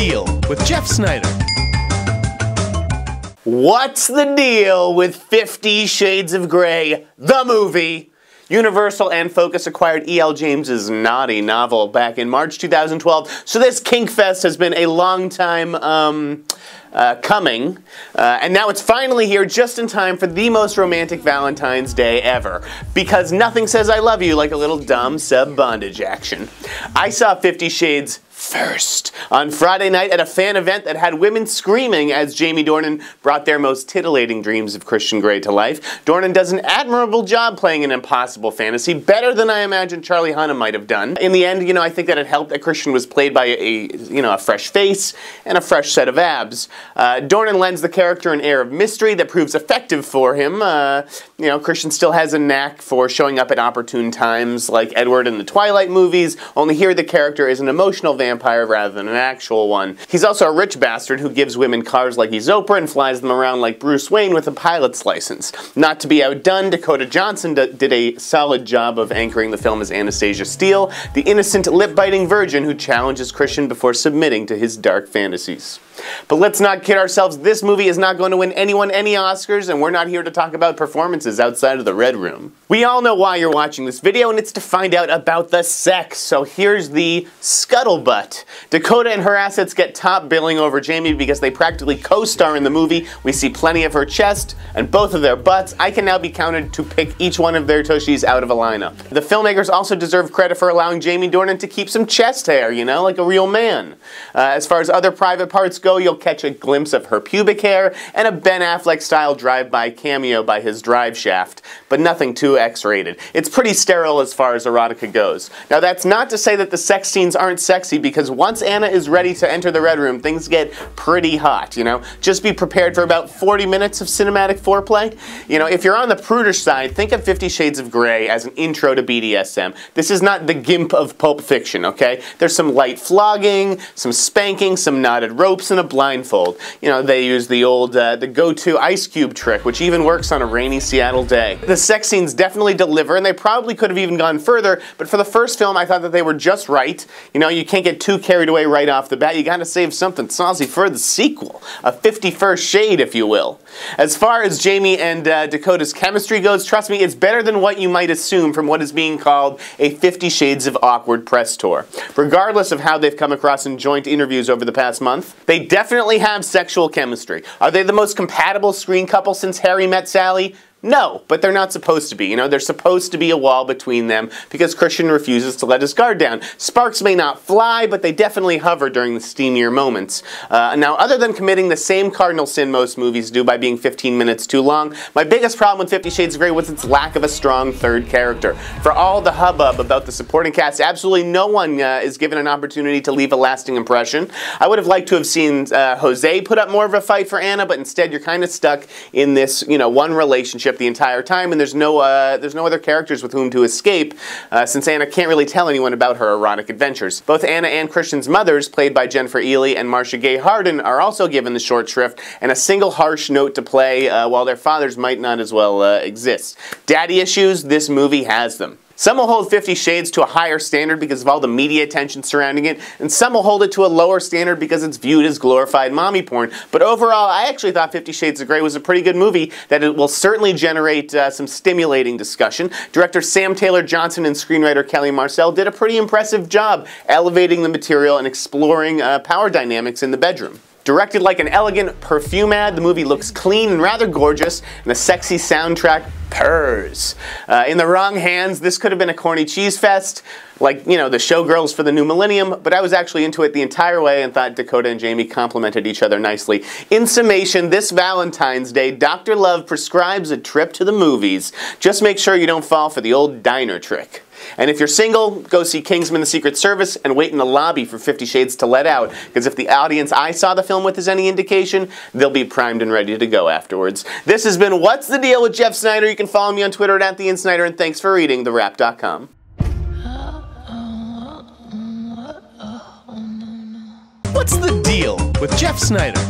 deal with Jeff Sneider? What's the deal with 50 Shades of Grey, the movie? Universal and Focus acquired E.L. James's naughty novel back in March 2012, so this Kinkfest has been a long time coming, and now it's finally here just in time for the most romantic Valentine's Day ever, because nothing says I love you like a little dumb sub-bondage action. I saw 50 Shades first on Friday night at a fan event that had women screaming as Jamie Dornan brought their most titillating dreams of Christian Grey to life. Dornan does an admirable job playing an impossible fantasy, better than I imagined Charlie Hunnam might have done. In the end, I think that it helped that Christian was played by a fresh face and a fresh set of abs. Dornan lends the character an air of mystery that proves effective for him. Christian still has a knack for showing up at opportune times, like Edward in the Twilight movies, only here the character is an emotional vampire rather than an actual one. He's also a rich bastard who gives women cars like he's Oprah and flies them around like Bruce Wayne with a pilot's license. Not to be outdone, Dakota Johnson did a solid job of anchoring the film as Anastasia Steele, the innocent lip-biting virgin who challenges Christian before submitting to his dark fantasies. But let's not kid ourselves, this movie is not going to win anyone any Oscars, and we're not here to talk about performances outside of the Red Room. We all know why you're watching this video, and it's to find out about the sex, so here's the scuttlebutt. Dakota and her assets get top billing over Jamie because they practically co-star in the movie. We see plenty of her chest, and both of their butts. I can now be counted to pick each one of their tushies out of a lineup. The filmmakers also deserve credit for allowing Jamie Dornan to keep some chest hair, like a real man. As far as other private parts go, you'll catch a glimpse of her pubic hair and a Ben Affleck-style drive-by cameo by his drive shaft, but nothing too X-rated. It's pretty sterile as far as erotica goes. Now that's not to say that the sex scenes aren't sexy, because once Anna is ready to enter the Red Room, things get pretty hot, Just be prepared for about 40 minutes of cinematic foreplay. If you're on the prudish side, think of 50 Shades of Grey as an intro to BDSM. This is not the gimp of Pulp Fiction, okay? There's some light flogging, some spanking, some knotted ropes, and a blindfold. They use the old, the go-to ice cube trick, which even works on a rainy Seattle day. The sex scenes definitely deliver, and they probably could have even gone further, but for the first film, I thought that they were just right. You can't get too carried away right off the bat. You gotta save something saucy for the sequel. A 51st shade, if you will. As far as Jamie and Dakota's chemistry goes, trust me, it's better than what you might assume from what is being called a 50 Shades of Awkward press tour. Regardless of how they've come across in joint interviews over the past month, they definitely have sexual chemistry. Are they the most compatible screen couple since Harry Met Sally? No, but they're not supposed to be. There's supposed to be a wall between them because Christian refuses to let his guard down. Sparks may not fly, but they definitely hover during the steamier moments. Now, other than committing the same cardinal sin most movies do by being 15 minutes too long, my biggest problem with 50 Shades of Grey was its lack of a strong third character. For all the hubbub about the supporting cast, absolutely no one is given an opportunity to leave a lasting impression. I would have liked to have seen Jose put up more of a fight for Anna, but instead you're kind of stuck in this, one relationship the entire time, and there's no other characters with whom to escape, since Anna can't really tell anyone about her erotic adventures. Both Anna and Christian's mothers, played by Jennifer Ely and Marcia Gay Harden, are also given the short shrift and a single harsh note to play, while their fathers might not as well exist. Daddy issues, this movie has them. Some will hold 50 Shades to a higher standard because of all the media attention surrounding it, and some will hold it to a lower standard because it's viewed as glorified mommy porn. But overall, I actually thought 50 Shades of Grey was a pretty good movie that it will certainly generate some stimulating discussion. Director Sam Taylor Johnson and screenwriter Kelly Marcel did a pretty impressive job elevating the material and exploring power dynamics in the bedroom. Directed like an elegant perfume ad, the movie looks clean and rather gorgeous, and the sexy soundtrack purrs. In the wrong hands, this could have been a corny cheese fest, like, the Showgirls for the New Millennium, but I was actually into it the entire way and thought Dakota and Jamie complemented each other nicely. In summation, this Valentine's Day, Dr. Love prescribes a trip to the movies. Just make sure you don't fall for the old diner trick. And if you're single, go see Kingsman: The Secret Service and wait in the lobby for 50 Shades to let out, because if the audience I saw the film with is any indication, they'll be primed and ready to go afterwards. This has been What's the Deal with Jeff Sneider. You can follow me on Twitter at @TheInSneider, and thanks for reading TheWrap.com. What's the deal with Jeff Sneider?